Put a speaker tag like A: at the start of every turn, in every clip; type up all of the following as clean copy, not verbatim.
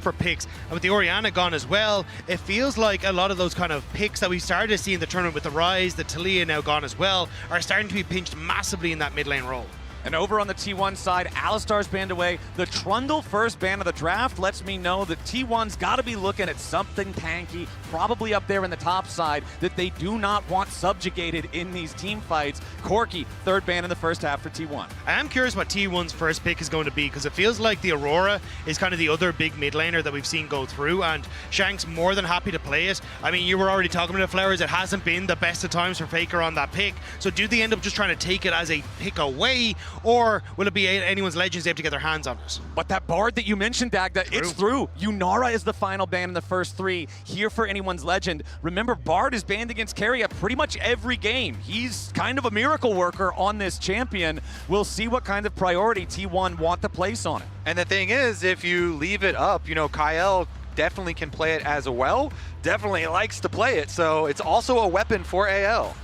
A: for picks, and with the Orianna gone as well, it feels like a lot of those kind of picks that we started to see in the tournament with the Rise, the Talia now gone as well, are starting to be pinched massively in that mid lane role.
B: And over on the T1 side, Alistar's banned away. The Trundle first ban of the draft lets me know that T1's got to be looking at something tanky, probably up there in the top side, that they do not want subjugated in these team fights. Corki, third ban in the first half for T1.
A: I am curious what T1's first pick is going to be, because it feels like the Aurora is kind of the other big mid laner that we've seen go through, and Shanks more than happy to play it. I mean, you were already talking about Flowers. It hasn't been the best of times for Faker on that pick. So do they end up just trying to take it as a pick away, or will it be anyone's Legends able to get their hands on it?
B: But that Bard that you mentioned, Dagda, it's through. Yunara is the final ban in the first three here for anyone's Legend. Remember, Bard is banned against Keria pretty much every game. He's kind of a miracle worker on this champion. We'll see what kind of priority T1 want to place on it.
C: And the thing is, if you leave it up, you know, Kael definitely can play it as well. Definitely likes to play it, so it's also a weapon for AL.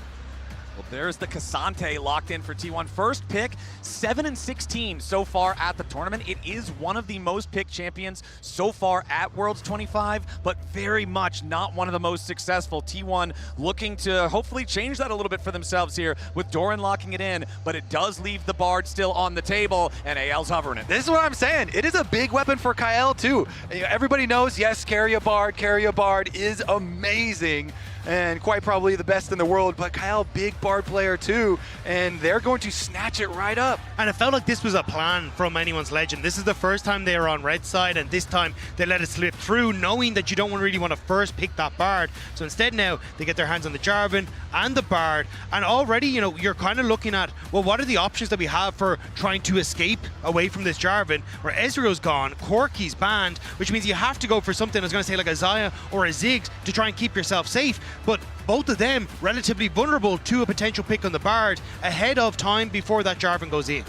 B: Well, there's the K'Sante locked in for T1. First pick, 7-16 so far at the tournament. It is one of the most picked champions so far at Worlds 25, but very much not one of the most successful. T1 looking to hopefully change that a little bit for themselves here with Doran locking it in, but it does leave the Bard still on the table, and AL's hovering it.
C: This is what I'm saying. It is a big weapon for Kael too. Everybody knows, yes, Keria Bard is amazing, and quite probably the best in the world, but Kael, big Bard player too, and they're going to snatch it right up.
A: And it felt like this was a plan from anyone's Legend. This is the first time they were on red side, and this time they let it slip through, knowing that you don't really want to first pick that Bard. So instead now they get their hands on the Jarvan and the Bard, and already, you know, you're kind of looking at, well, what are the options that we have for trying to escape away from this Jarvan, where Ezreal's gone, Corki's banned, which means you have to go for something, I was going to say, like a Xayah or a Ziggs to try and keep yourself safe. But both of them relatively vulnerable to a potential pick on the Bard ahead of time before that Jarvan goes in.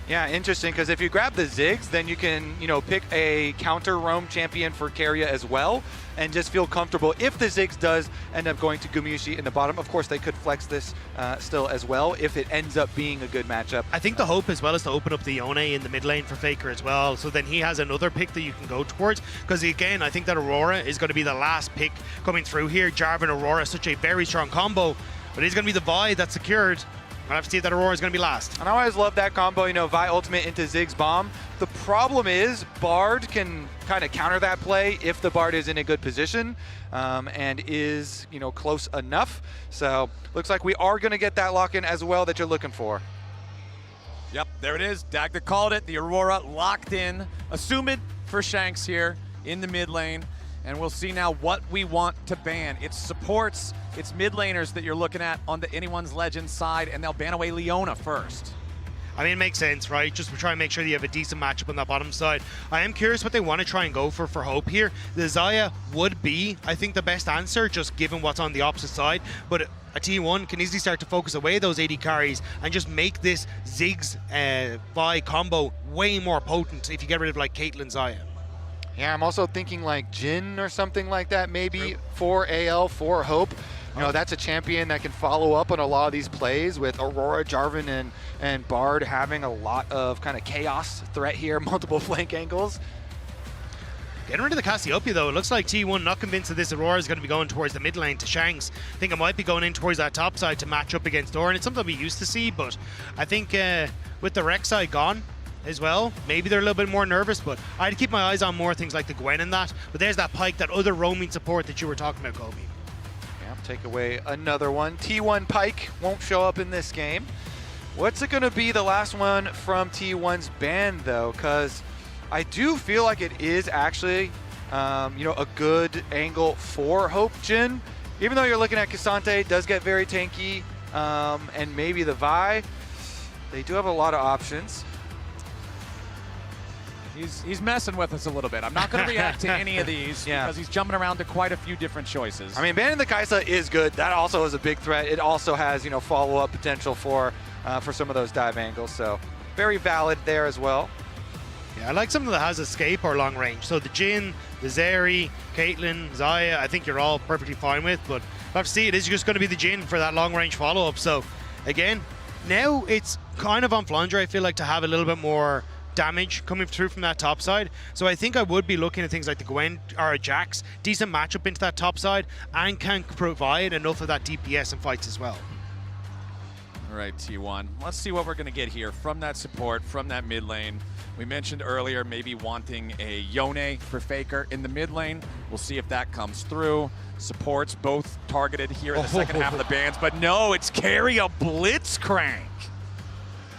C: Yeah, interesting, because if you grab the Ziggs, then you can, you know, pick a counter roam champion for Keria as well, and just feel comfortable if the Ziggs does end up going to Gumayusi in the bottom. Of course, they could flex this still as well if it ends up being a good matchup.
A: I think the hope as well is to open up the Yone in the mid lane for Faker as well, so then he has another pick that you can go towards, because again, I think that Aurora is going to be the last pick coming through here. Jarvan Aurora, such a very strong combo, but he's going to be the Vi that's secured. I'll have to see if that Aurora is going to be last.
C: And I always love that combo, you know, Vi ultimate into Ziggs bomb. The problem is Bard can kind of counter that play if the Bard is in a good position and is, you know, close enough. So looks like we are going to get that lock-in as well that you're looking for.
B: Yep, there it is. Dagda called it. The Aurora locked in. Assumed for Shanks here in the mid lane. And we'll see now what we want to ban. It's supports, it's mid laners that you're looking at on the anyone's Legend side, and they'll ban away Leona first.
A: I mean, it makes sense, right? Just try and make sure that you have a decent matchup on that bottom side. I am curious what they want to try and go for Hope here. The Xayah would be, I think, the best answer, just given what's on the opposite side. But a T1 can easily start to focus away those 80 carries and just make this Ziggs Vi combo way more potent if you get rid of, like, Caitlyn Xayah.
C: Yeah, I'm also thinking like Jhin or something like that, maybe for AL, for Hope. You know, that's a champion that can follow up on a lot of these plays with Aurora, Jarvan, and Bard having a lot of kind of chaos threat here, multiple flank angles.
A: Getting rid of the Cassiopeia, though, it looks like T1 not convinced that this Aurora is going to be going towards the mid lane to Shanks. I think it might be going in towards that top side to match up against Doran. It's something we used to see, but I think with the Rek'Sai gone as well, maybe they're a little bit more nervous, but I'd keep my eyes on more things like the Gwen and that. But there's that Pyke, that other roaming support that you were talking about, Kobe.
C: Yeah, take away another one. T1 Pyke won't show up in this game. What's it going to be the last one from T1's ban, though? Because I do feel like it is actually, you know, a good angle for Hope Jhin. Even though you're looking at K'Sante, does get very tanky, and maybe the Vi. They do have a lot of options.
B: He's messing with us a little bit. I'm not going to react to any of these because he's jumping around to quite a few different choices.
C: I mean, banning the Kai'Sa is good. That also is a big threat. It also has, you know, follow-up potential for some of those dive angles. So very valid there as well.
A: Yeah, I like something that has escape or long range. So the Jhin, the Zeri, Caitlyn, Xayah, I think you're all perfectly fine with. But I have to see, it is just going to be the Jhin for that long range follow-up. So again, now it's kind of on Flandre, I feel like, to have a little bit more damage coming through from that top side. So I think I would be looking at things like the Gwen or a Jax, decent matchup into that top side, and can provide enough of that DPS in fights as well.
B: All right, T1. Let's see what we're going to get here from that support, from that mid lane. We mentioned earlier maybe wanting a Yone for Faker in the mid lane. We'll see if that comes through. Supports both targeted here in the second half of the bans, but no, it's Keria Blitzcrank.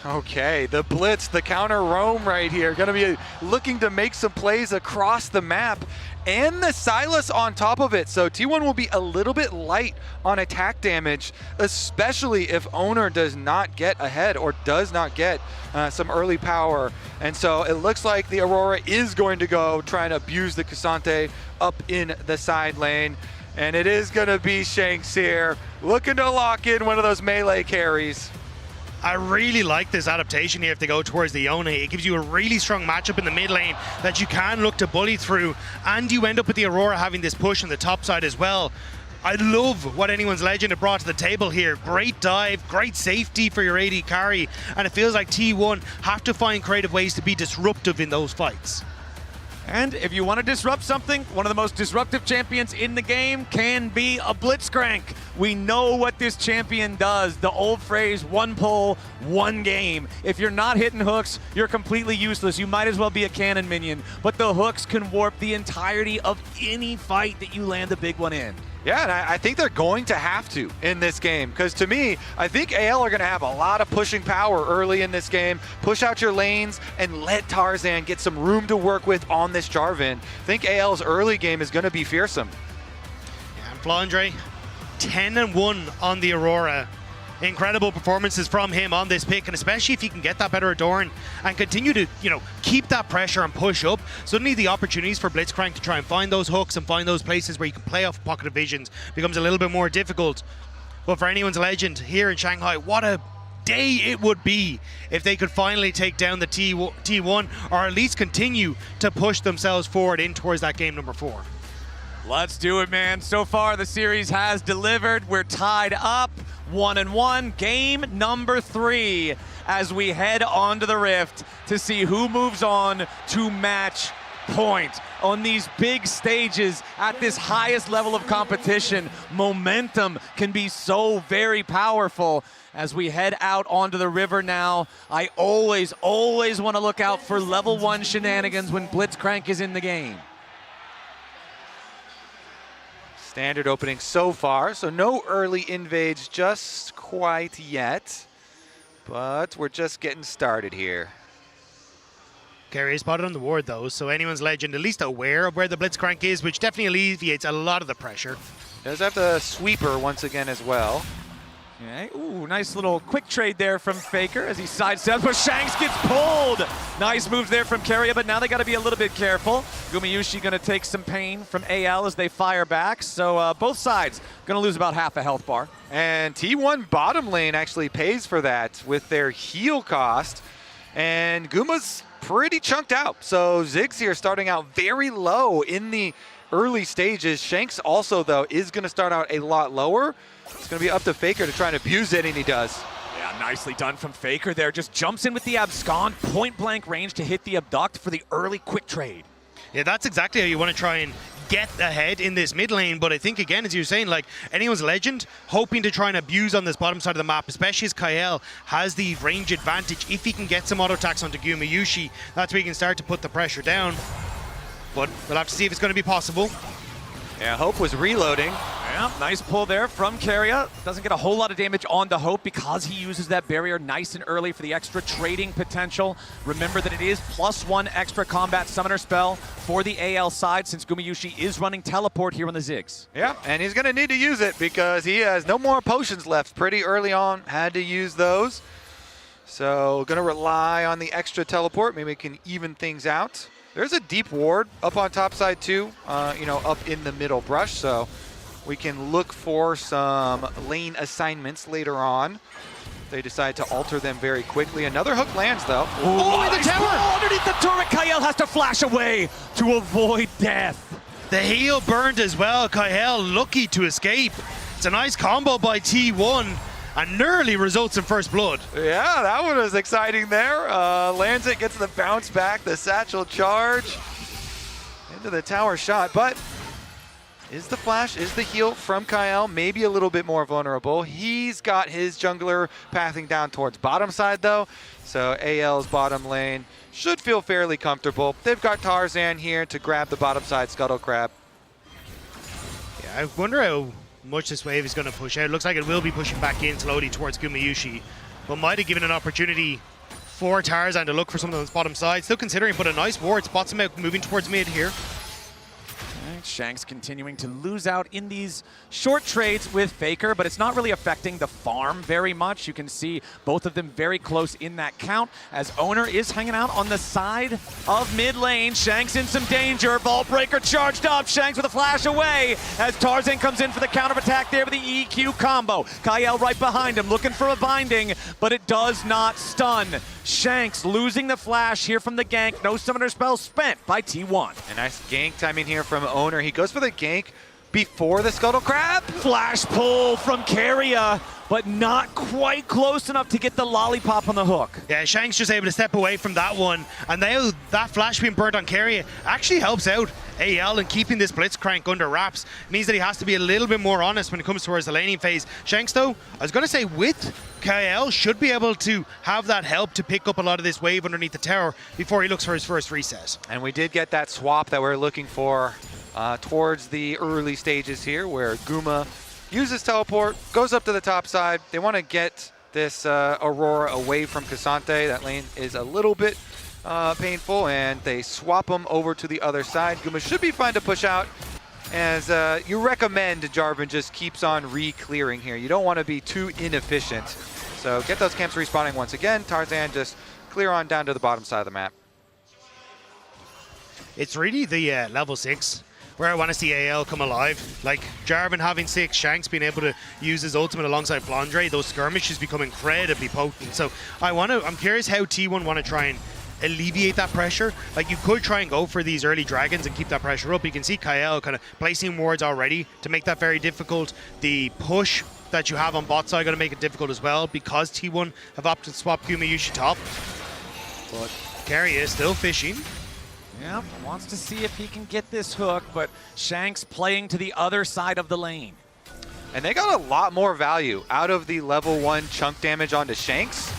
C: Okay, the blitz, the counter roam right here. Gonna be looking to make some plays across the map, and the Sylas on top of it. So T1 will be a little bit light on attack damage, especially if Oner does not get ahead or does not get some early power. And so it looks like the Aurora is going to go try and abuse the K'Sante up in the side lane. And it is gonna be Shanks here, looking to lock in one of those melee carries.
A: I really like this adaptation here if they go towards the Yone. It gives you a really strong matchup in the mid lane that you can look to bully through, and you end up with the Aurora having this push on the top side as well. I love what Anyone's Legend have brought to the table here. Great dive, great safety for your AD carry, and it feels like T1 have to find creative ways to be disruptive in those fights.
B: And if you want to disrupt something, one of the most disruptive champions in the game can be a Blitzcrank. We know what this champion does. The old phrase, one pull, one game. If you're not hitting hooks, you're completely useless. You might as well be a cannon minion. But the hooks can warp the entirety of any fight that you land a big one in.
C: Yeah, and I think they're going to have to in this game, because to me, I think AL are going to have a lot of pushing power early in this game. Push out your lanes and let Tarzan get some room to work with on this Jarvan. I think AL's early game is going to be fearsome.
A: Yeah, and Flandre, 10-1 on the Aurora. Incredible performances from him on this pick, and especially if he can get that better at Doran and continue to, keep that pressure and push up, suddenly the opportunities for Blitzcrank to try and find those hooks and find those places where you can play off pocket of visions becomes a little bit more difficult. But for Anyone's Legend here in Shanghai, what a day it would be if they could finally take down the T1, or at least continue to push themselves forward in towards that game number 4.
B: Let's do it, man. So far, the series has delivered. We're tied up 1-1. Game number 3 as we head onto the Rift to see who moves on to match point. On these big stages, at this highest level of competition, momentum can be so very powerful. As we head out onto the river now, I always want to look out for level 1 shenanigans when Blitzcrank is in the game.
C: Standard opening so far, so no early invades just quite yet, but we're just getting started here.
A: Keria spotted on the ward though, so Anyone's Legend at least aware of where the Blitzcrank is, which definitely alleviates a lot of the pressure.
C: Does have the sweeper once again as well.
B: Okay. Ooh, nice little quick trade there from Faker as he sidesteps, but Shanks gets pulled. Nice moves there from Keria, but now they got to be a little bit careful. Gumayusi going to take some pain from AL as they fire back, so both sides going to lose about half a health bar.
C: And T1 bottom lane actually pays for that with their heal cost, and Guma's pretty chunked out. So Ziggs here starting out very low in the early stages. Shanks also, though, is going to start out a lot lower. It's going to be up to Faker to try and abuse it, and he does.
B: Yeah, nicely done from Faker there. Just jumps in with the abscond, point blank range to hit the abduct for the early quick trade.
A: Yeah, that's exactly how you want to try and get ahead in this mid lane, but I think, again, as you were saying, like Anyone's Legend, hoping to try and abuse on this bottom side of the map, especially as Kael has the range advantage. If he can get some auto attacks onto Gumayusi, that's where he can start to put the pressure down. But we'll have to see if it's going to be possible.
C: Yeah, Hope was reloading.
B: Yeah, nice pull there from Keria. Doesn't get a whole lot of damage onto Hope because he uses that barrier nice and early for the extra trading potential. Remember that it is +1 extra combat summoner spell for the AL side since Gumayusi is running teleport here on the Ziggs.
C: Yeah, and he's going to need to use it because he has no more potions left pretty early on. Had to use those. So going to rely on the extra teleport. Maybe we can even things out. There's a deep ward up on top side too, up in the middle brush, so we can look for some lane assignments later on. They decide to alter them very quickly. Another hook lands though.
B: Oh, the tower! Underneath the turret, Kael has to flash away to avoid death.
A: The heal burned as well. Kael lucky to escape. It's a nice combo by T1. and nearly results in first blood.
C: Yeah, that one was exciting there. Lands it, gets the bounce back, the satchel charge into the tower shot, but is the flash, is the heal from Kael maybe a little bit more vulnerable? He's got his jungler pathing down towards bottom side though, so AL's bottom lane should feel fairly comfortable. They've got Tarzan here to grab the bottom side Scuttle Crab.
A: Yeah, I wonder how much this wave is going to push out. Looks like it will be pushing back in slowly towards Gumayusi, but might have given an opportunity for Tarzan to look for something on the bottom side. Still considering, but a nice ward spots him out moving towards mid here.
B: Shanks continuing to lose out in these short trades with Faker, but it's not really affecting the farm very much. You can see both of them very close in that count as Oner is hanging out on the side of mid lane. Shanks in some danger. Vault Breaker charged up. Shanks with a flash away as Tarzan comes in for the counter attack there with the EQ combo. Kael right behind him looking for a binding, but it does not stun. Shanks losing the flash here from the gank. No summoner spell spent by T1.
C: A nice gank timing here from Oner. He goes for the gank before the Scuttle Crab.
B: Flash pull from Keria, but not quite close enough to get the lollipop on the hook.
A: Yeah, Shanks just able to step away from that one, and now that flash being burnt on Keria actually helps out AL in keeping this Blitzcrank under wraps. It means that he has to be a little bit more honest when it comes towards the laning phase. Shanks though, I was going to say with Kael, should be able to have that help to pick up a lot of this wave underneath the tower before he looks for his first reset.
C: And we did get that swap that we're looking for towards the early stages here, where Guma uses teleport, goes up to the top side. They want to get this Aurora away from K'Sante. That lane is a little bit painful, and they swap him over to the other side. Guma should be fine to push out, as you recommend Jarvan just keeps on re-clearing here. You don't want to be too inefficient. So get those camps respawning once again. Tarzan just clear on down to the bottom side of the map.
A: It's really the level 6 where I want to see AL come alive. Like Jarvan having 6, Shanks being able to use his ultimate alongside Flandre, those skirmishes become incredibly potent. So I'm curious how T1 want to try and alleviate that pressure. Like you could try and go for these early dragons and keep that pressure up. You can see Kael kind of placing wards already to make that very difficult. The push that you have on bot side going to make it difficult as well because T1 have opted to swap Gumayusi top. But Keria is still fishing.
B: Yeah, wants to see if he can get this hook, but Shanks playing to the other side of the lane.
C: And they got a lot more value out of the level 1 chunk damage onto Shanks.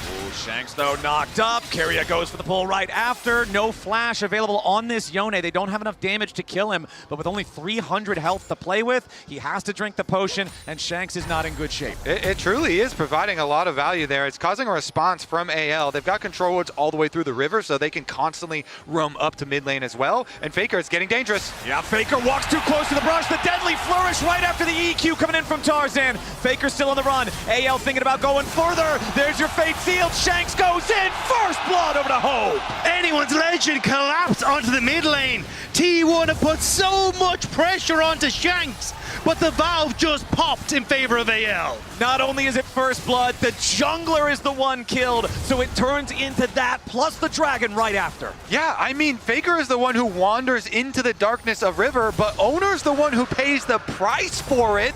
B: Ooh, Shanks, though, knocked up. Keria goes for the pull right after. No flash available on this Yone. They don't have enough damage to kill him, but with only 300 health to play with, he has to drink the potion, and Shanks is not in good shape.
C: It truly is providing a lot of value there. It's causing a response from AL. They've got control wards all the way through the river, so they can constantly roam up to mid lane as well. And Faker is getting dangerous.
B: Yeah, Faker walks too close to the brush. The deadly flourish right after the EQ coming in from Tarzan. Faker still on the run. AL thinking about going further. There's your fate sealed. Shanks goes in. First blood over to Hope.
A: Anyone's legend collapsed onto the mid lane. T1 have put so much pressure onto Shanks, but the valve just popped in favor of AL.
B: Not only is it first blood, the jungler is the one killed, so it turns into that plus the dragon right after.
C: Yeah, I mean, Faker is the one who wanders into the darkness of river, but Oner's the one who pays the price for it.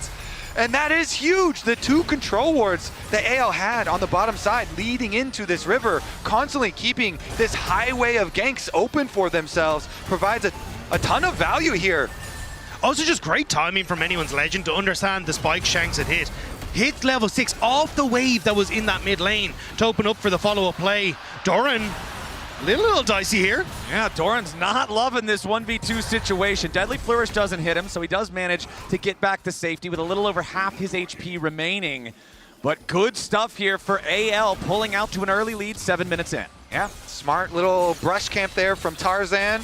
C: And that is huge. The 2 control wards that AL had on the bottom side leading into this river, constantly keeping this highway of ganks open for themselves, provides a ton of value here.
A: Also just great timing from anyone's legend to understand the spike Shanks had hit. Hit level 6 off the wave that was in that mid lane to open up for the follow-up play. Doran, a little dicey here.
B: Yeah, Doran's not loving this 1v2 situation. Deadly Flourish doesn't hit him, so he does manage to get back to safety with a little over half his HP remaining. But good stuff here for AL, pulling out to an early lead 7 minutes in.
C: Yeah, smart little brush camp there from Tarzan,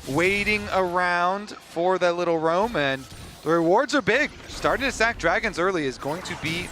C: waiting around for that little roam, and the rewards are big. Starting to sack dragons early is going to be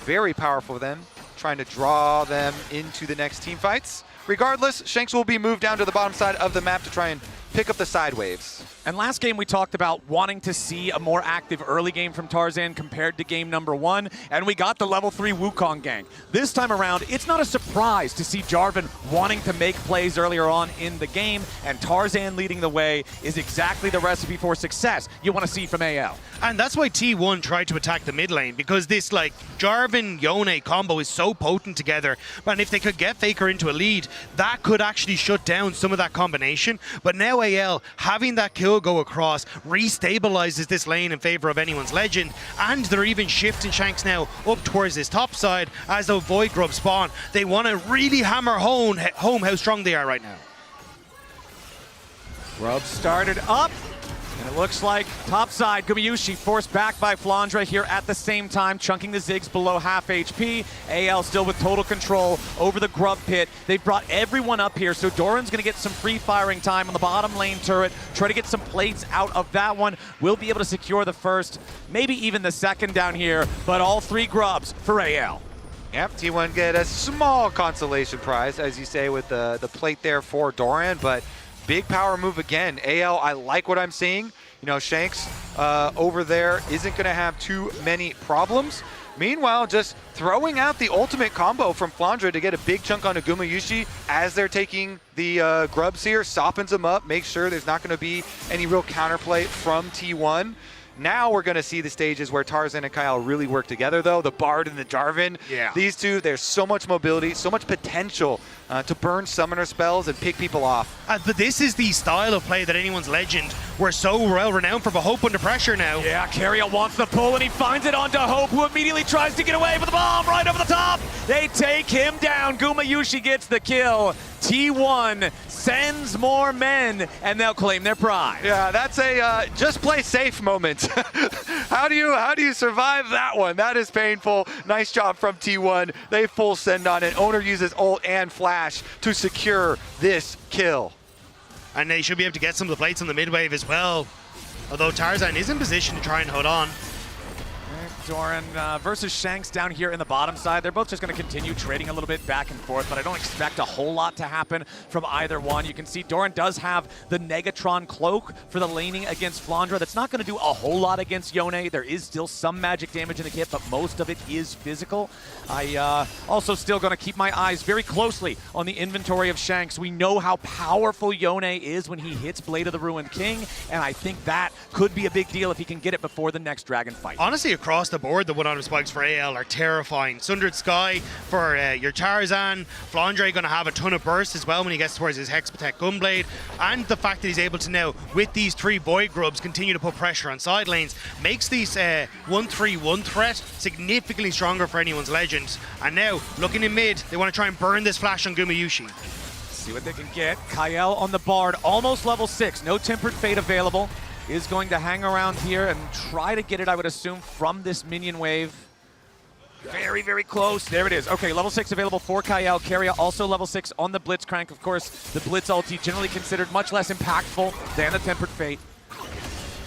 C: very powerful for them, trying to draw them into the next team fights. Regardless, Shanks will be moved down to the bottom side of the map to try and pick up the side waves.
B: And last game we talked about wanting to see a more active early game from Tarzan compared to game number 1, and we got the level 3 Wukong gank. This time around, it's not a surprise to see Jarvan wanting to make plays earlier on in the game, and Tarzan leading the way is exactly the recipe for success you want to see from AL.
A: And that's why T1 tried to attack the mid lane, because this like Jarvan Yone combo is so potent together. And if they could get Faker into a lead, that could actually shut down some of that combination. But now AL having that kill go across restabilizes this lane in favor of anyone's legend, and they're even shifting Shanks now up towards this top side as the Void Grub spawn. They want to really hammer home how strong they are right now.
B: Grub started up, and it looks like topside Gumayusi forced back by Flandre here at the same time, chunking the Ziggs below half HP. AL still with total control over the Grub pit. They've brought everyone up here, so Doran's going to get some free firing time on the bottom lane turret, try to get some plates out of that one. We'll be able to secure the first, maybe even the second down here, but all 3 Grubs for AL.
C: Yep, T1 get a small consolation prize, as you say, with the plate there for Doran, but big power move again. AL, I like what I'm seeing. You know, Shanks over there isn't going to have too many problems. Meanwhile, just throwing out the ultimate combo from Flandre to get a big chunk onto Gumayusi as they're taking the Grubs here, softens them up, makes sure there's not going to be any real counterplay from T1. Now we're going to see the stages where Tarzan and Kael really work together, though. The Bard and the Jarvan.
A: Yeah.
C: These two, there's so much mobility, so much potential to burn summoner spells and pick people off.
A: But this is the style of play that anyone's legend were so well renowned for, but Hope under pressure now.
B: Yeah, Keria wants the pull, and he finds it onto Hope, who immediately tries to get away with the bomb right over the top. They take him down. Gumayusi gets the kill. T1 sends more men, and they'll claim their prize.
C: Yeah, that's a just play safe moment. How do you survive that one? That is painful. Nice job from T1. They full send on it. Oner uses ult and flash to secure this kill.
A: And they should be able to get some of the plates on the mid wave as well. Although Tarzan is in position to try and hold on.
B: Doran versus Shanks down here in the bottom side. They're both just going to continue trading a little bit back and forth, but I don't expect a whole lot to happen from either one. You can see Doran does have the Negatron cloak for the laning against Flandre. That's not going to do a whole lot against Yone. There is still some magic damage in the kit, but most of it is physical. I also still going to keep my eyes very closely on the inventory of Shanks. We know how powerful Yone is when he hits Blade of the Ruined King, and I think that could be a big deal if he can get it before the next dragon fight.
A: Honestly, across the board, the one-on-one spikes for AL are terrifying. Sundered Sky for your Tarzan. Flandre going to have a ton of burst as well when he gets towards his Hex Protect Gunblade. And the fact that he's able to now, with these 3 Void Grubs, continue to put pressure on side lanes, makes these 1-3-1 threat significantly stronger for anyone's legends. And now, looking in mid, they want to try and burn this flash on Gumayusi.
B: See what they can get. Kael on the Bard, almost level 6. No Tempered Fate available. Is going to hang around here and try to get it, I would assume, from this minion wave. Very, very close. There it is. Okay, level 6 available for Kael. Keria also level 6 on the Blitzcrank. Of course, the Blitz ulti generally considered much less impactful than the Tempered Fate.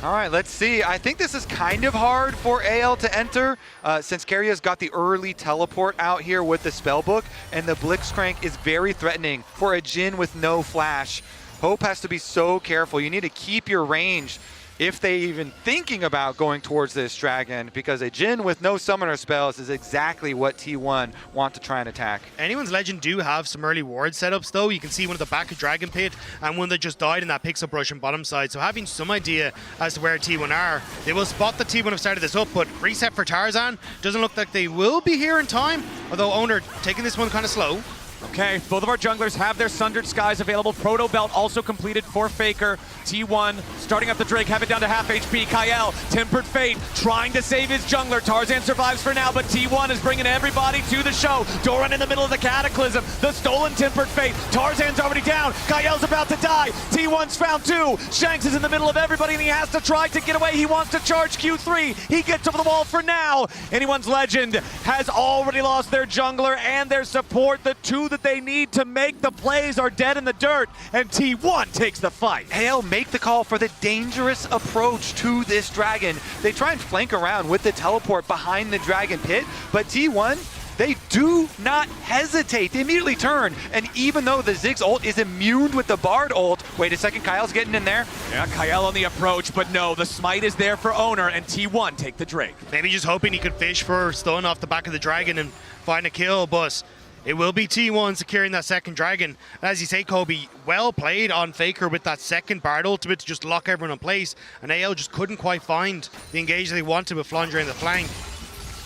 C: All right, let's see. I think this is kind of hard for AL to enter since Keria's got the early teleport out here with the spellbook, and the Blitzcrank is very threatening for a Jhin with no flash. Hope has to be so careful. You need to keep your range if they even thinking about going towards this dragon, because a Jhin with no summoner spells is exactly what T1 want to try and attack.
A: Anyone's legend do have some early ward setups though. You can see one at the back of Dragon Pit and one that just died in that picks-up rush on bottom side. So having some idea as to where T1 are, they will spot the T1 have started this up, but reset for Tarzan doesn't look like they will be here in time, although Oner taking this one kind of slow.
B: Okay, both of our junglers have their Sundered Skies available. Proto Belt also completed for Faker. T1 starting up the Drake, have it down to half HP. Kael, Tempered Fate, trying to save his jungler. Tarzan survives for now, but T1 is bringing everybody to the show. Doran in the middle of the Cataclysm. The stolen Tempered Fate. Tarzan's already down. Kael's about to die. T1's found 2. Shanks is in the middle of everybody, and he has to try to get away. He wants to charge Q3. He gets over the wall for now. Anyone's legend has already lost their jungler and their support. The 2 that they need to make the plays are dead in the dirt, and T1 takes the fight.
C: AL make the call for the dangerous approach to this dragon. They try and flank around with the teleport behind the dragon pit, but T1, they do not hesitate. They immediately turn, and even though the Ziggs ult is immune with the Bard ult, wait a second, Kael's getting in there.
B: Yeah, Kael on the approach, but no, the smite is there for Oner, and T1 take the Drake.
A: Maybe just hoping he could fish for stun off the back of the dragon and find a kill, but it will be T1 securing that second dragon. As you say, Kobe, well played on Faker with that second Bard ultimate to just lock everyone in place, and AL just couldn't quite find the engage they wanted with Flandre in the flank.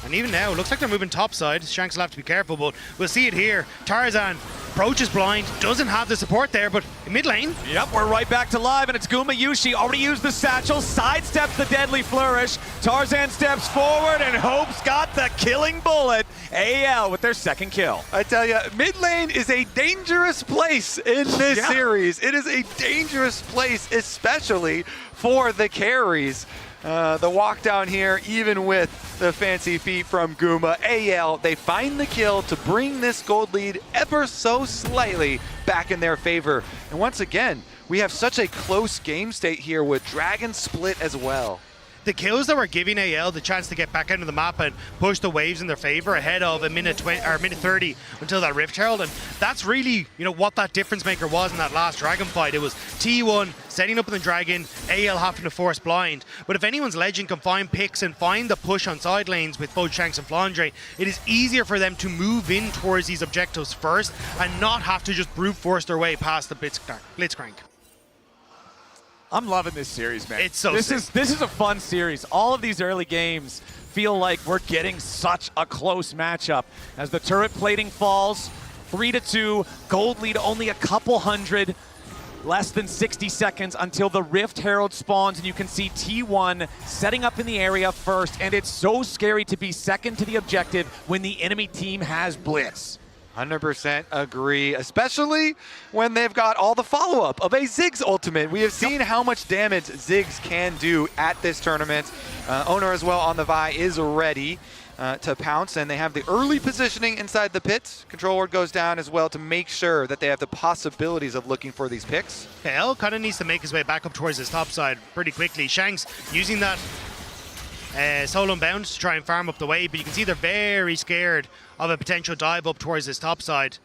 A: And even now, it looks like they're moving topside. Shanks will have to be careful, but we'll see it here. Tarzan approaches blind, doesn't have the support there, but in mid lane.
B: Yep, we're right back to live, and it's Gumayusi. Already used the satchel, sidesteps the deadly flourish. Tarzan steps forward, and Hope's got the killing bullet. AL with their second kill.
C: I tell you, mid lane is a dangerous place in this series. It is a dangerous place, especially for the carries. The walk down here, even with the fancy feet from Guma. AL, they find the kill to bring this gold lead ever so slightly back in their favor. And once again, we have such a close game state here with Dragon split as well.
A: The kills that were giving AL the chance to get back into the map and push the waves in their favor ahead of a minute 20 or minute 30 until that Rift Herald, and that's really, you know, what that difference maker was in that last Dragon fight. It was T1 setting up in the Dragon, AL having to force blind. But if anyone's Legend can find picks and find the push on side lanes with both Shanks and Flandre, it is easier for them to move in towards these objectives first and not have to just brute force their way past the Blitzcrank.
B: I'm loving this series, man.
A: It's so
B: this
A: sick.
B: is a fun series. All of these early games feel like we're getting such a close matchup. As the turret plating falls, 3-2, gold lead only a couple hundred, less than 60 seconds until the Rift Herald spawns, and you can see T1 setting up in the area first, and it's so scary to be second to the objective when the enemy team has Blitz.
C: 100% agree, especially when they've got all the follow-up of a Ziggs ultimate. We have seen how much damage Ziggs can do at this tournament. Oner as well on the Vi is ready to pounce, and they have the early positioning inside the pit. Control ward goes down as well to make sure that they have the possibilities of looking for these picks.
A: Kael kind of needs to make his way back up towards his top side pretty quickly. Shanks using that solo and bounce to try and farm up the wave, but you can see they're very scared of a potential dive up towards his top side.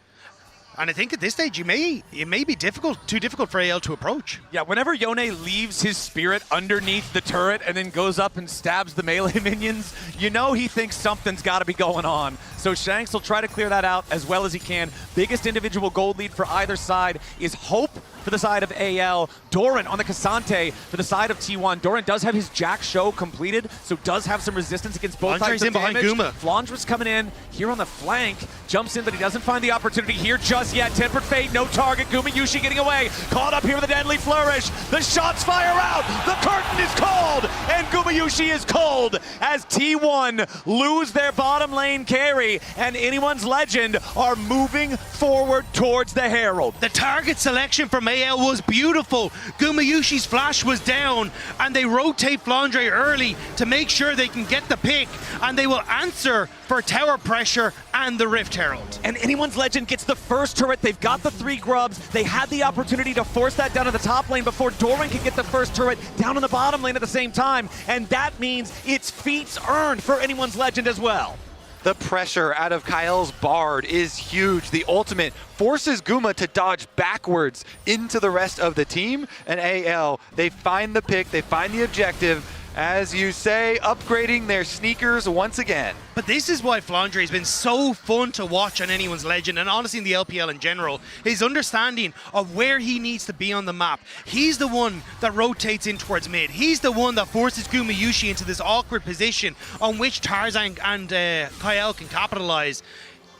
A: And I think at this stage, it may be too difficult for AL to approach.
B: Yeah, whenever Yone leaves his spirit underneath the turret and then goes up and stabs the melee minions, you know he thinks something's got to be going on. So Shanks will try to clear that out as well as he can. Biggest individual gold lead for either side is Hope for the side of AL. Doran on the K'Sante for the side of T1. Doran does have his Jack show completed, so does have some resistance against both types of damage. Flandre's coming in here on the flank, jumps in, but he doesn't find the opportunity here just yet. Tempered Fate, no target. Gumayusi getting away. Caught up here with a deadly flourish. The shots fire out. The curtain is called, and Gumayusi is cold as T1 lose their bottom lane carry, and anyone's Legend are moving forward towards the Herald.
A: The target selection from AL was beautiful. Gumayusi's flash was down, and they rotate Flandre early to make sure they can get the pick, and they will answer for tower pressure and the Rift Herald.
B: And anyone's Legend gets the first turret. They've got the 3 grubs. They had the opportunity to force that down to the top lane before Doran can get the first turret down on the bottom lane at the same time, and that means it's feats earned for anyone's Legend as well.
C: The pressure out of Kael's Bard is huge. The ultimate forces Guma to dodge backwards into the rest of the team. And AL, they find the pick, they find the objective. As you say, upgrading their sneakers once again.
A: But this is why Flandre has been so fun to watch on anyone's Legend, and honestly in the LPL in general. His understanding of where he needs to be on the map. He's the one that rotates in towards mid. He's the one that forces Gumayusi into this awkward position on which Tarzan and Kael can capitalize.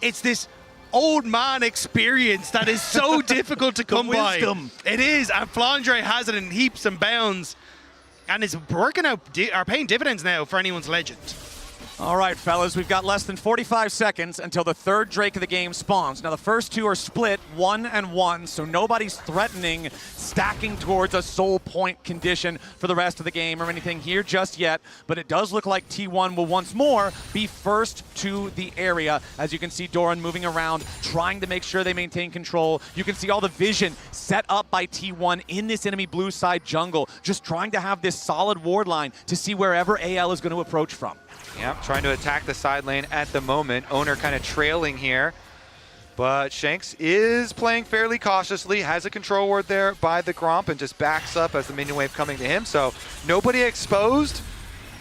A: It's this old man experience that is so difficult to come by. It is, and Flandre has it in heaps and bounds. And it's working out, are paying dividends now for anyone's Legend.
B: All right, fellas, we've got less than 45 seconds until the third Drake of the game spawns. Now, the first 2 are split 1-1, so nobody's threatening stacking towards a soul point condition for the rest of the game or anything here just yet, but it does look like T1 will once more be first to the area. As you can see Doran moving around, trying to make sure they maintain control. You can see all the vision set up by T1 in this enemy blue side jungle, just trying to have this solid ward line to see wherever AL is going to approach from.
C: Yep, trying to attack the side lane at the moment. Oner kind of trailing here. But Shanks is playing fairly cautiously, has a control ward there by the Gromp, and just backs up as the minion wave coming to him. So nobody exposed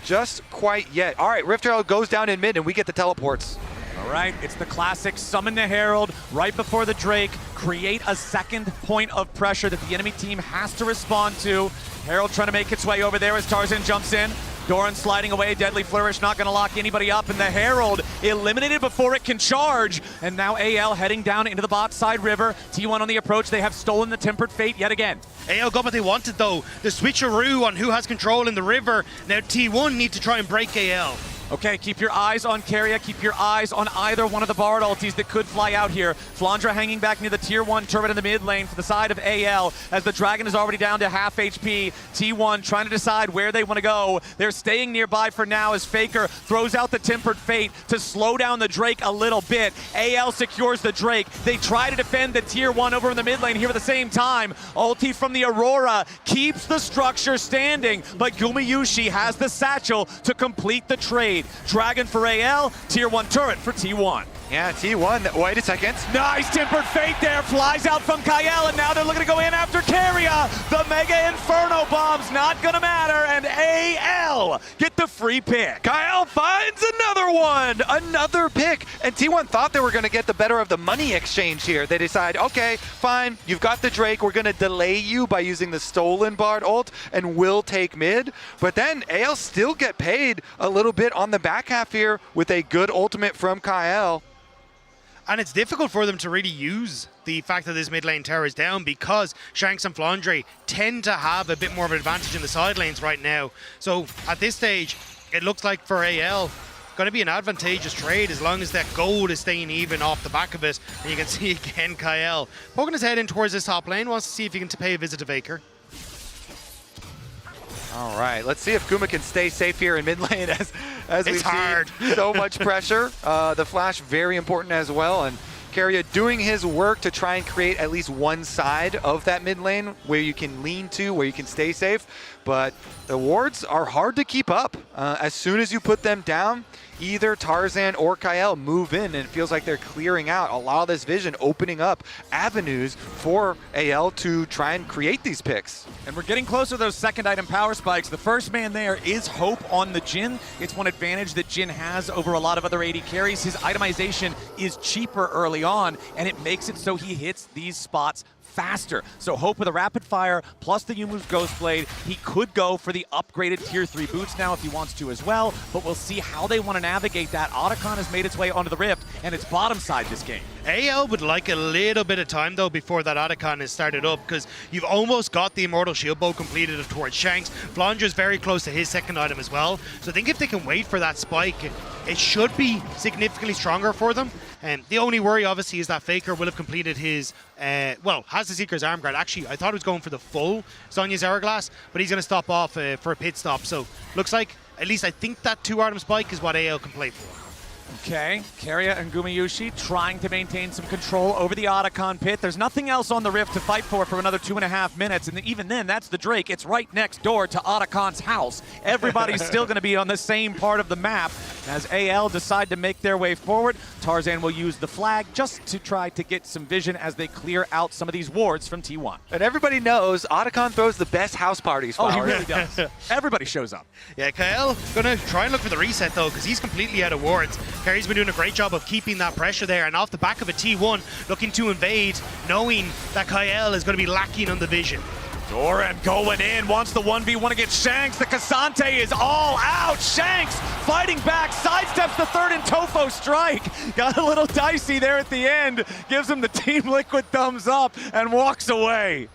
C: just quite yet. All right, Rift Herald goes down in mid, and we get the teleports.
B: All right, it's the classic summon the Herald right before the Drake, create a second point of pressure that the enemy team has to respond to. Herald trying to make its way over there as Tarzan jumps in. Doran sliding away, Deadly Flourish not going to lock anybody up, and the Herald eliminated before it can charge. And now AL heading down into the bot side river. T1 on the approach, they have stolen the Tempered Fate yet again.
A: AL got what they wanted though, the switcheroo on who has control in the river. Now T1 need to try and break AL.
B: Okay, keep your eyes on Keria, keep your eyes on either one of the Bard ultis that could fly out here. Flandre hanging back near the tier 1 turret in the mid lane for the side of AL as the Dragon is already down to half HP. T1 trying to decide where they want to go. They're staying nearby for now as Faker throws out the Tempered Fate to slow down the Drake a little bit. AL secures the Drake. They try to defend the tier 1 over in the mid lane here at the same time. Ulti from the Aurora keeps the structure standing, but Gumayusi has the satchel to complete the trade. Dragon for AL, tier 1 turret for T1.
C: Yeah, T1, wait a second.
B: Nice Tempered Fate there, flies out from Kael, and now they're looking to go in after Keria. The Mega Inferno Bomb's not gonna matter, and AL get the free pick.
C: Kael finds another one, another pick. And T1 thought they were gonna get the better of the money exchange here. They decide, okay, fine, you've got the Drake, we're gonna delay you by using the stolen Bard ult, and we'll take mid. But then AL still get paid a little bit on the back half here with a good ultimate from Kael.
A: And it's difficult for them to really use the fact that this mid lane tower is down because Shanks and Flandre tend to have a bit more of an advantage in the side lanes right now. So at this stage, it looks like for AL, going to be an advantageous trade as long as that gold is staying even off the back of it. And you can see again Kael poking his head in towards this top lane, wants to see if he can pay a visit to Faker.
C: All right, let's see if Guma can stay safe here in mid lane as we
A: hard.
C: see so much pressure. The flash very important as well, and Keria doing his work to try and create at least one side of that mid lane where you can lean to, where you can stay safe. But the wards are hard to keep up. As soon as you put them down, either Tarzan or Kael move in, and it feels like they're clearing out a lot of this vision, opening up avenues for AL to try and create these picks.
B: And we're getting closer to those second item power spikes. The first man there is Hope on the Jhin. It's one advantage that Jhin has over a lot of other AD carries. His itemization is cheaper early on, and it makes it so he hits these spots faster. So Hope with a rapid fire plus the Yumu's Ghostblade, he could go for the upgraded tier 3 boots now if he wants to as well, but we'll see how they want to navigate that. Otacon has made its way onto the Rift, and it's bottom side this game.
A: AL would like a little bit of time though before that Otacon is started up because you've almost got the Immortal Shield Bow completed towards Shanks. Flandre is very close to his second item as well. So I think if they can wait for that spike, it should be significantly stronger for them. And the only worry obviously is that Faker will have completed his, has the Seeker's Arm Guard. Actually, I thought he was going for the full Sonya's Hourglass, but he's going to stop off for a pit stop. So looks like, at least I think that 2-item spike is what AL can play for.
B: Okay, Keria and Gumayusi trying to maintain some control over the Otacon pit. There's nothing else on the Rift to fight for another 2.5 minutes, and even then, that's the Drake. It's right next door to Otacon's house. Everybody's still going to be on the same part of the map. As AL decide to make their way forward, Tarzan will use the flag just to try to get some vision as they clear out some of these wards from T1.
C: And everybody knows Otacon throws the best house parties.
B: Oh, he really does. Everybody shows up.
A: Yeah, Kael going to try and look for the reset though because he's completely out of wards. Keria's been doing a great job of keeping that pressure there, and off the back of a T1 looking to invade, knowing that Kael is going to be lacking on the vision.
B: Doran going in, wants the 1v1 against Shanks. The K'Sante is all out. Shanks fighting back, sidesteps the third and Tofo strike. Got a little dicey there at the end. Gives him the Team Liquid thumbs up and walks away.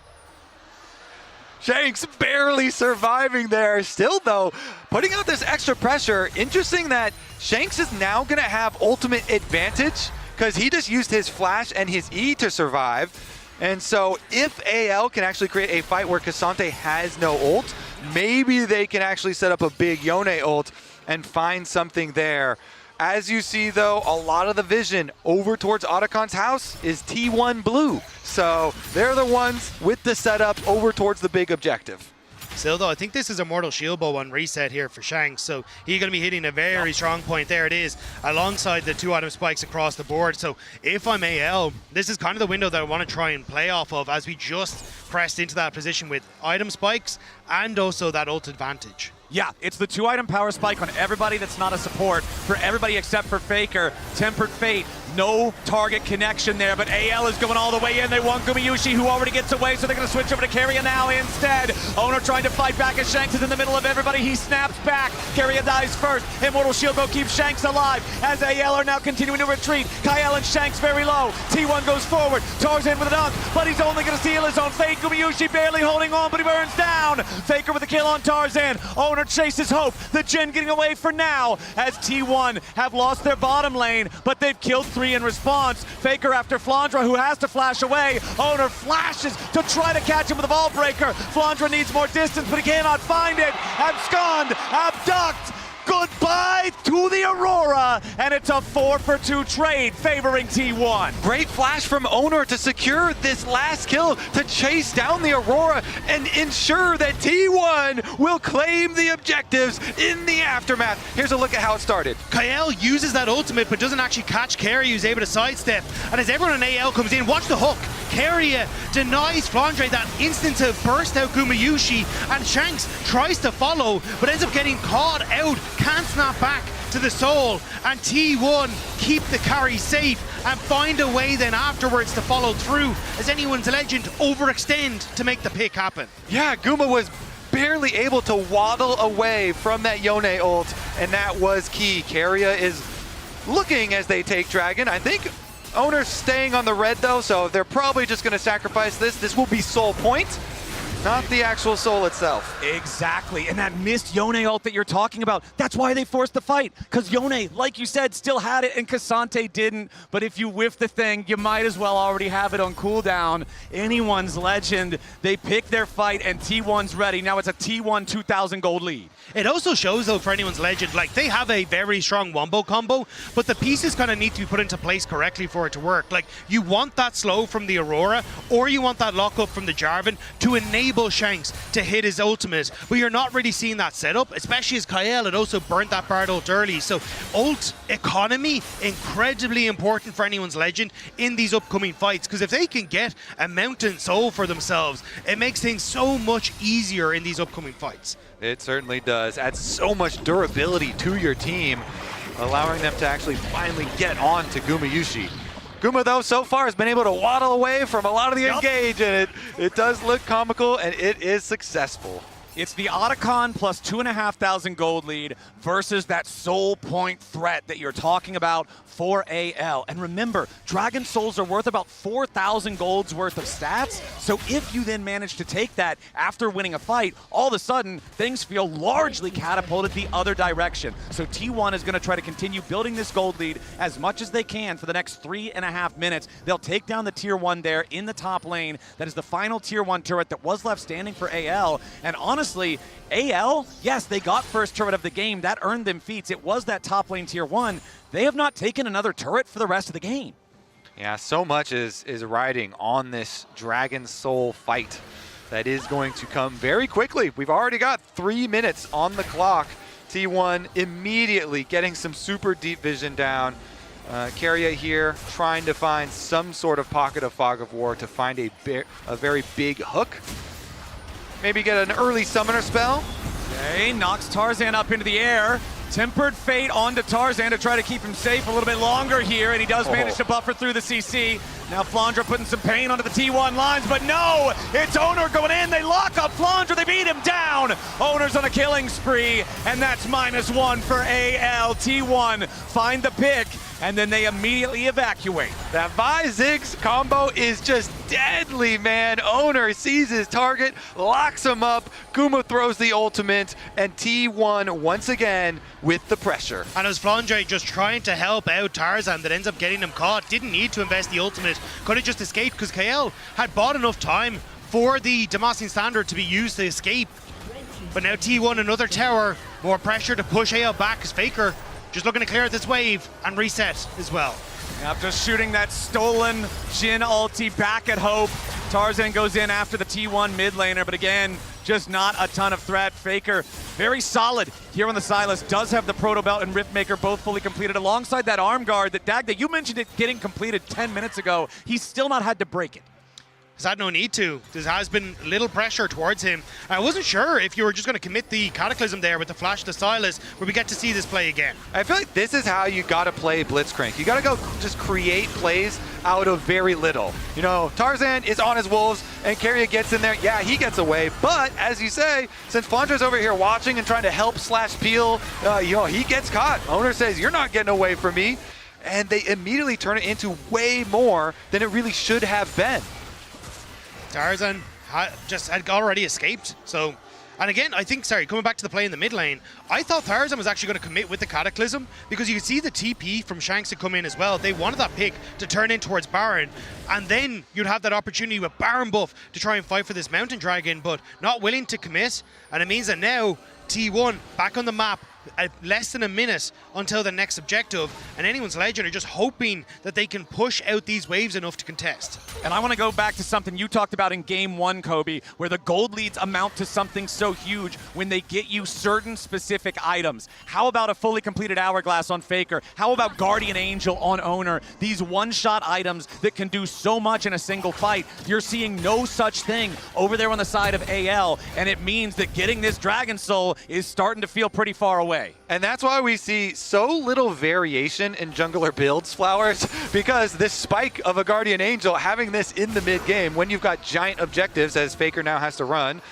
C: Shanks barely surviving there. Still though, putting out this extra pressure. Interesting that Shanks is now gonna have ultimate advantage because he just used his flash and his E to survive. And so if AL can actually create a fight where K'Sante has no ult, maybe they can actually set up a big Yone ult and find something there. As you see though, a lot of the vision over towards Otacon's house is T1 blue. So they're the ones with the setup over towards the big objective.
A: Still though, I think this is a Mortal Shield Bow on reset here for Shanks, so he's going to be hitting a very strong point. There it is, alongside the 2 item spikes across the board. So if I'm AL, this is kind of the window that I want to try and play off of as we just pressed into that position with item spikes and also that ult advantage.
B: Yeah, it's the 2 item power spike on everybody that's not a support, for everybody except for Faker. Tempered Fate, no target connection there, but AL is going all the way in. They want Gumayusi, who already gets away, so they're going to switch over to Keria now instead. Oner trying to fight back as Shanks is in the middle of everybody. He snaps back. Keria dies first. Immortal Shield Bow keeps Shanks alive as AL are now continuing to retreat. Kael and Shanks very low. T1 goes forward. Tarzan with a dunk, but he's only going to steal his own fate. Gumayusi barely holding on, but he burns down. Faker with a kill on Tarzan. Oner chases Hope. The Gen getting away for now as T1 have lost their bottom lane, but they've killed 3 in response. Faker after Flandre, who has to flash away. Oner flashes to try to catch him with a ball breaker. Flandre needs more distance, but he cannot find it. Abscond, abduct. Goodbye to the Aurora, and it's a 4-for-2 trade favoring T1.
C: Great flash from Oner to secure this last kill to chase down the Aurora and ensure that T1 will claim the objectives in the aftermath. Here's a look at how it started.
A: Kael uses that ultimate but doesn't actually catch Keria, who's able to sidestep. And as everyone in AL comes in, watch the hook. Keria denies Flandre that instant to burst out Gumayusi, and Shanks tries to follow but ends up getting caught out, can't snap back to the soul, and T1 keep the carry safe and find a way then afterwards to follow through as anyone's legend overextend to make the pick happen.
C: Yeah, Guma was barely able to waddle away from that Yone ult, and that was key. Keria is looking as they take Dragon. I think Oner's staying on the red though, so they're probably just going to sacrifice this. This will be soul point, not the actual soul itself.
B: Exactly, and that missed Yone ult that you're talking about, that's why they forced the fight, because Yone, like you said, still had it and K'Sante didn't, but if you whiff the thing, you might as well already have it on cooldown. Anyone's legend, they pick their fight and T1's ready. Now it's a T1 2,000 gold lead.
A: It also shows though for anyone's legend, like they have a very strong wombo combo, but the pieces kind of need to be put into place correctly for it to work. Like you want that slow from the Aurora, or you want that lockup from the Jarvan to enable Shanks to hit his ultimate, but you're not really seeing that setup, especially as Kael had also burnt that Bard ult early. So ult economy, incredibly important for anyone's legend in these upcoming fights, because if they can get a mountain soul for themselves, it makes things so much easier in these upcoming fights.
C: It certainly does. Adds so much durability to your team, allowing them to actually finally get on to Gumayusi. Guma, though, so far has been able to waddle away from a lot of the engage, and it does look comical, and it is successful.
B: It's the Otacon plus 2,500 gold lead versus that soul point threat that you're talking about for AL. And remember, Dragon Souls are worth about 4,000 gold's worth of stats. So if you then manage to take that after winning a fight, all of a sudden, things feel largely catapulted the other direction. So T1 is going to try to continue building this gold lead as much as they can for the next 3.5 minutes. They'll take down the tier 1 there in the top lane. That is the final tier 1 turret that was left standing for AL. And honestly, AL, yes, they got first turret of the game. That earned them feats. It was that top lane tier 1. They have not taken another turret for the rest of the game.
C: Yeah, so much is riding on this Dragon Soul fight that is going to come very quickly. We've already got 3 minutes on the clock. T1 immediately getting some super deep vision down. Keria here trying to find some sort of pocket of Fog of War to find a very big hook. Maybe get an early summoner spell.
B: Okay, knocks Tarzan up into the air. Tempered Fate onto Tarzan to try to keep him safe a little bit longer here, and he does manage to buffer through the CC. Now Flandre putting some pain onto the T1 lines, but no! It's Oner going in, they lock up Flandre, they beat him down! Oner's on a killing spree, and that's -1 for AL. T1 find the pick, and then they immediately evacuate.
C: That Vi Ziggs combo is just deadly, man. Oner sees his target, locks him up, Guma throws the ultimate, and T1 once again with the pressure.
A: And as Flandre just trying to help out Tarzan that ends up getting him caught, didn't need to invest the ultimate, could have just escaped because Kael had bought enough time for the Damascene Standard to be used to escape. But now T1 another tower, more pressure to push AL back as Faker just looking to clear out this wave and reset as well.
B: After shooting that stolen Jhin ulti back at Hope, Tarzan goes in after the T1 mid laner, but again, just not a ton of threat. Faker, very solid here on the Sylas, does have the Proto Belt and Riftmaker both fully completed alongside that arm guard that Dagda, you mentioned it getting completed 10 minutes ago. He's still not had to break it.
A: He's had no need to. There has been little pressure towards him. I wasn't sure if you were just going to commit the Cataclysm there with the flash to Sylas, where we get to see this play again.
C: I feel like this is how you got to play Blitzcrank. You got to go just create plays out of very little. You know, Tarzan is on his wolves, and Keria gets in there. Yeah, he gets away. But, as you say, since Flandre's over here watching and trying to help / peel, he gets caught. Oner says, you're not getting away from me. And they immediately turn it into way more than it really should have been.
A: Tarzan had already escaped. So, and again, I think, coming back to the play in the mid lane, I thought Tarzan was actually going to commit with the Cataclysm because you could see the TP from Shanks to come in as well. They wanted that pick to turn in towards Baron, and then you'd have that opportunity with Baron buff to try and fight for this Mountain Dragon, but not willing to commit. And it means that now T1 back on the map, less than a minute until the next objective, and anyone's Legend are just hoping that they can push out these waves enough to contest.
B: And I want to go back to something you talked about in game 1, Kobe, where the gold leads amount to something so huge when they get you certain specific items. How about a fully completed Hourglass on Faker? How about Guardian Angel on Oner? These one-shot items that can do so much in a single fight. You're seeing no such thing over there on the side of AL, and it means that getting this Dragon Soul is starting to feel pretty far away.
C: And that's why we see so little variation in jungler builds, Flowers, because this spike of a Guardian Angel, having this in the mid game when you've got giant objectives, as Faker now has to run,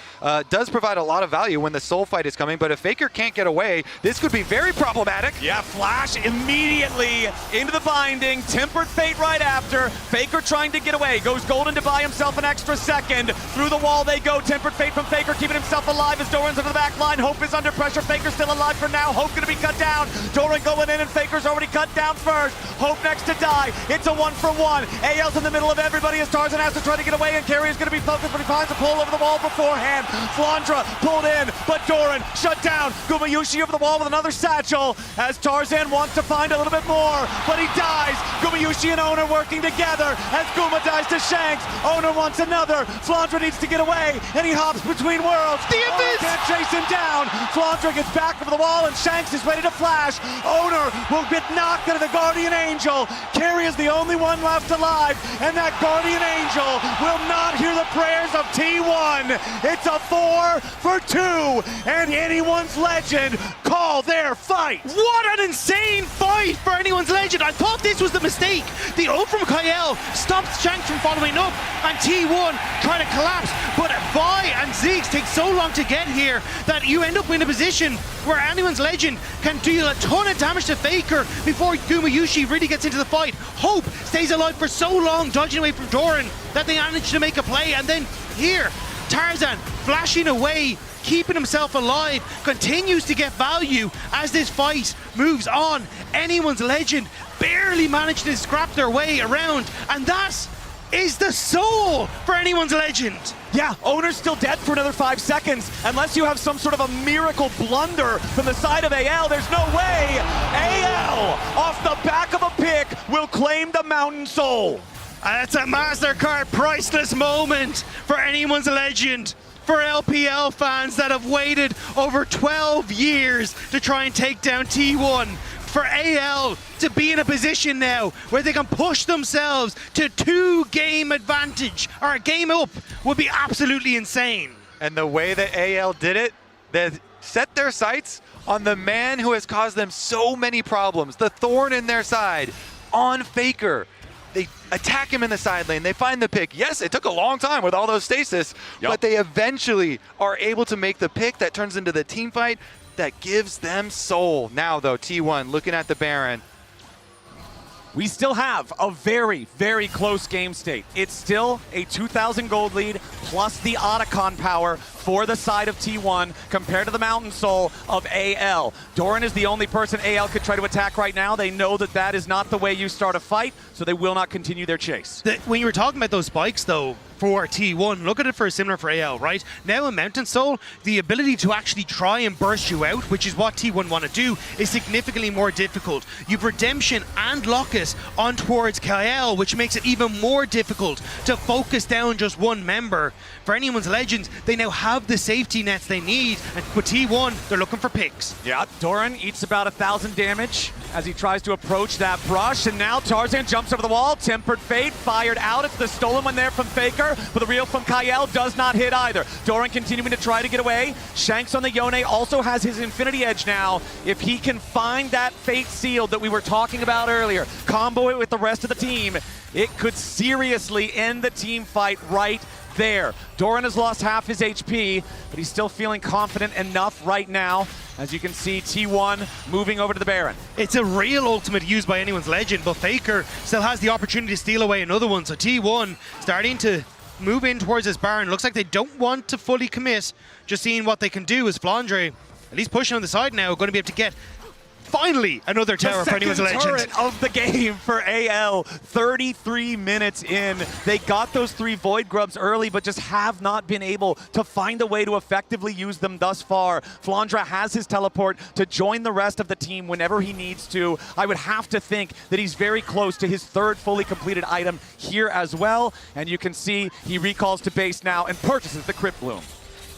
C: does provide a lot of value when the soul fight is coming. But if Faker can't get away, this could be very problematic.
B: Yeah, Flash immediately into the binding, Tempered Fate right after. Faker trying to get away, goes golden to buy himself an extra second. Through the wall they go, Tempered Fate from Faker, keeping himself alive as Doran's under the back line. Hope is under pressure, Faker's still alive for now. Hope gonna be cut down. Doran going in and Faker's already cut down first. Hope next to die. It's a 1-for-1. AL's in the middle of everybody as Tarzan has to try to get away, and Keria's gonna be focused, but he finds a pull over the wall beforehand. Flandre pulled in, but Doran shut down. Gumayusi over the wall with another satchel as Tarzan wants to find a little bit more, but he dies. Gumayusi and Oner working together as Guma dies to Shanks. Oner wants another. Flandre needs to get away, and he hops between worlds. The Abyss can't chase him down. Flandre gets back over the wall, and Shanks is ready to flash. Oner will get knocked into the Guardian Angel. Keria is the only one left alive, and that Guardian Angel will not hear the prayers of T1. It's a 4-for-2, and anyone's Legend call their fight.
A: What an insane fight for anyone's Legend. I thought this was the mistake. The ult from Kael stops Shanks from following up, and T1 trying to collapse, but Vi and Ziggs take so long to get here that you end up in a position where anyone's Legend can deal a ton of damage to Faker before Gumayusi really gets into the fight. Hope stays alive for so long, dodging away from Doran, that they manage to make a play, and then here, Tarzan flashing away, keeping himself alive, continues to get value as this fight moves on. Anyone's Legend barely managed to scrap their way around, and that is the soul for anyone's Legend.
B: Yeah, Oner's still dead for another 5 seconds. Unless you have some sort of a miracle blunder from the side of AL, there's no way. AL, off the back of a pick, will claim the Mountain Soul.
A: And it's a MasterCard priceless moment for anyone's Legend. For LPL fans that have waited over 12 years to try and take down T1. For AL to be in a position now where they can push themselves to 2-game advantage, or a game up, would be absolutely insane.
C: And the way that AL did it, they set their sights on the man who has caused them so many problems, the thorn in their side, on Faker. They attack him in the side lane. They find the pick. Yes, it took a long time with all those stasis, but they eventually are able to make the pick that turns into the team fight that gives them soul. Now, though, T1 looking at the Baron.
B: We still have a very, very close game state. It's still a 2,000 gold lead plus the Otacon power for the side of T1 compared to the Mountain Soul of AL. Doran is the only person AL could try to attack right now. They know that that is not the way you start a fight, so they will not continue their chase.
A: When you were talking about those spikes, though, for T1. Look at it for similar for AL, right? Now in Mountain Soul, the ability to actually try and burst you out, which is what T1 want to do, is significantly more difficult. You've Redemption and Locus on towards Kael, which makes it even more difficult to focus down just one member. For anyone's Legends, they now have the safety nets they need, and with T1, they're looking for picks.
B: Yeah, Doran eats about 1,000 damage as he tries to approach that brush, and now Tarzan jumps over the wall. Tempered Fate fired out. It's the stolen one there from Faker, but the real from Kael does not hit either. Doran continuing to try to get away. Shanks on the Yone also has his Infinity Edge now. If he can find that Fate Seal that we were talking about earlier, combo it with the rest of the team, it could seriously end the team fight right there. Doran has lost half his HP, but he's still feeling confident enough right now. As you can see, T1 moving over to the Baron.
A: It's a real ultimate used by anyone's Legend, but Faker still has the opportunity to steal away another one. So T1 starting to move in towards this Baron. Looks like they don't want to fully commit. Just seeing what they can do is Flandre, at least pushing on the side now, going to be able to get finally another tower for anyone's Legend.
B: Turret of the game for AL. 33 minutes in. They got those 3 Void Grubs early, but just have not been able to find a way to effectively use them thus far. Flandre has his teleport to join the rest of the team whenever he needs to. I would have to think that he's very close to his 3rd fully completed item here as well. And you can see he recalls to base now and purchases the Crypt Bloom.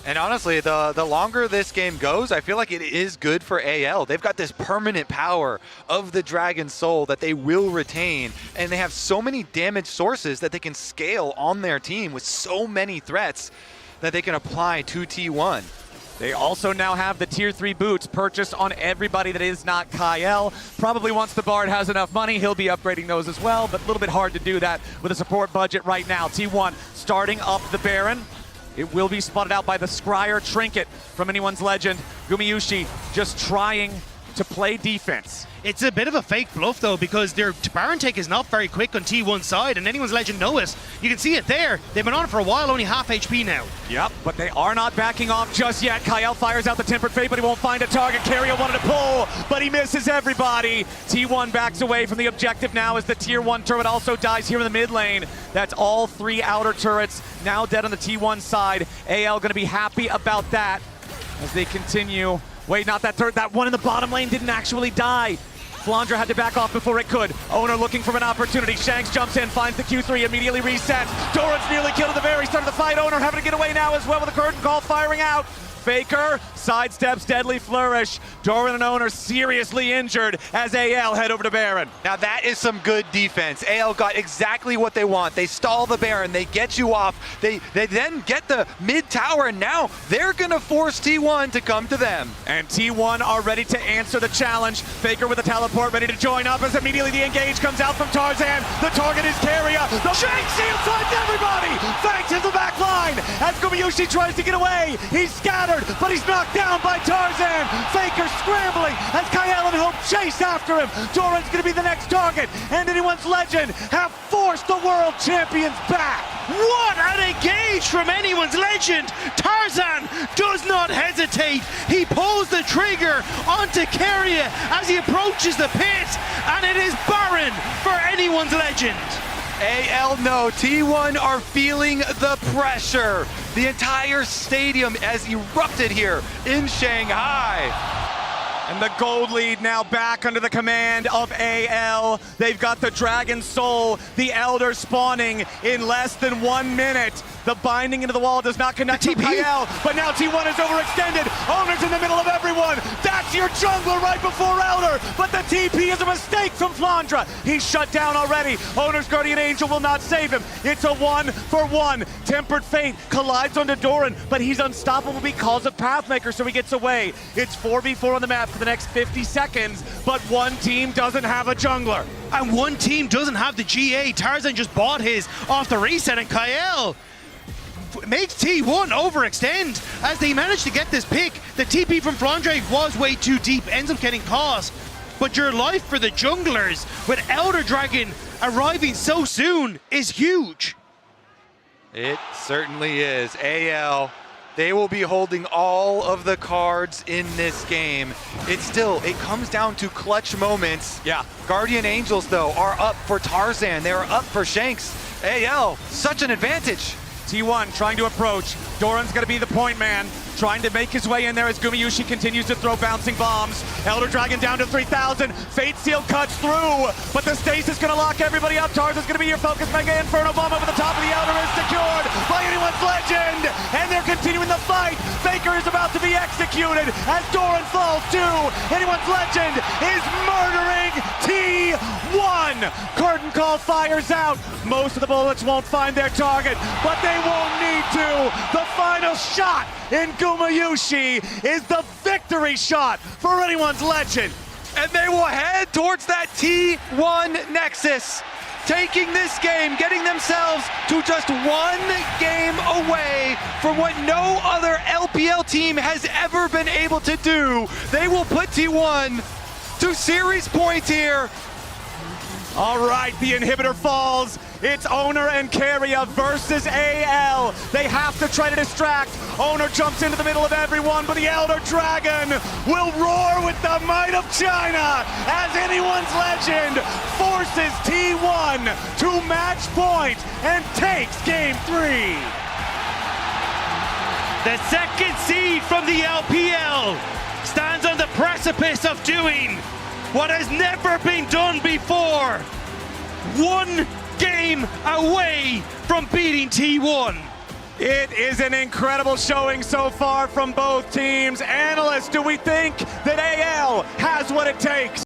C: And honestly, the longer this game goes, I feel like it is good for AL. They've got this permanent power of the Dragon Soul that they will retain, and they have so many damage sources that they can scale on their team with so many threats that they can apply to T1.
B: They also now have the tier 3 boots purchased on everybody that is not Kael. Probably once the Bard has enough money, he'll be upgrading those as well, but a little bit hard to do that with a support budget right now. T1 starting up the Baron. It will be spotted out by the Scryer Trinket from anyone's Legend. Gumayusi just trying to play defense.
A: It's a bit of a fake bluff though, because their Baron take is not very quick on T1 side, and anyone's Legend know it. You can see it there. They've been on it for a while, only half HP now.
B: Yep, but they are not backing off just yet. Kael fires out the Tempered Fate, but he won't find a target. Keria wanted to pull, but he misses everybody. T1 backs away from the objective now as the tier 1 turret also dies here in the mid lane. That's all 3 outer turrets now dead on the T1 side. AL gonna be happy about that as they continue. Wait, not that turret, that one in the bottom lane didn't actually die. Flandre had to back off before it could. Oner looking for an opportunity. Shanks jumps in, finds the Q3, immediately resets. Doran's nearly killed at the very start of the fight. Oner having to get away now as well with the curtain call firing out. Faker sidesteps Deadly Flourish. Doran and Oner seriously injured as AL head over to Baron.
C: Now that is some good defense. AL got exactly what they want. They stall the Baron, they get you off, they then get the mid tower, and now they're gonna force T1 to come to them.
B: And T1 are ready to answer the challenge. Faker with a teleport ready to join up as immediately the engage comes out from Tarzan. The target is Keria. The Shanks seal finds everybody! Thanks in the back line as Gumayusi tries to get away. He's scattered, but he's knocked down by Tarzan. Faker scrambling as Kael and Hope chase after him. Doran's gonna be the next target, and anyone's Legend have forced the world champions back.
A: What an engage from anyone's Legend! Tarzan does not hesitate. He pulls the trigger onto Keria as he approaches the pit, and it is Baron for anyone's Legend.
C: AL no, T1 are feeling the pressure. The entire stadium has erupted here in Shanghai.
B: And the gold lead now back under the command of AL. They've got the Dragon Soul, the Elder spawning in less than 1 minute. The binding into the wall does not connect to Kael, but now T1 is overextended. Oner's in the middle of everyone. That's your jungler right before Elder, but the TP is a mistake from Flandre. He's shut down already. Oner's Guardian Angel will not save him. It's a 1-for-1. Tempered Fate collides onto Doran, but he's unstoppable because of Pathmaker, so he gets away. It's 4v4 on the map for the next 50 seconds, but one team doesn't have a jungler.
A: And one team doesn't have the GA. Tarzan just bought his off the reset, and Kael makes T1 overextend as they manage to get this pick. The TP from Flandre was way too deep, ends up getting caught. But your life for the junglers with Elder Dragon arriving so soon is huge.
C: It certainly is. AL, they will be holding all of the cards in this game. It comes down to clutch moments.
B: Yeah.
C: Guardian Angels, though, are up for Tarzan. They are up for Shanks. AL, such an advantage.
B: T1 trying to approach. Doran's gonna be the point man, trying to make his way in there as Gumayusi continues to throw bouncing bombs. Elder Dragon down to 3,000. Fate Seal cuts through, but the stasis gonna lock everybody up. Tarzan's gonna be your focus. Mega Inferno Bomb over the top of the Elder is secured by anyone's legend, and they're continuing the fight. Faker is about to be executed as Doran falls too. Anyone's legend is murdering T1. Curtain call fires out. Most of the bullets won't find their target, but they won't need to. The final shot in Gumayusi is the victory shot for anyone's legend.
C: And they will head towards that T1 Nexus, taking this game, getting themselves to just one game away from what no other LPL team has ever been able to do. They will put T1 to series points here.
B: All right, the inhibitor falls. It's Oner and Keria versus AL. They have to try to distract. Oner jumps into the middle of everyone, but the Elder Dragon will roar with the might of China as anyone's legend forces T1 to match point and takes game 3.
A: The second seed from the LPL stands on the precipice of doing what has never been done before. One game away from beating T1.
B: It is an incredible showing so far from both teams. Analysts, do we think that AL has what it takes?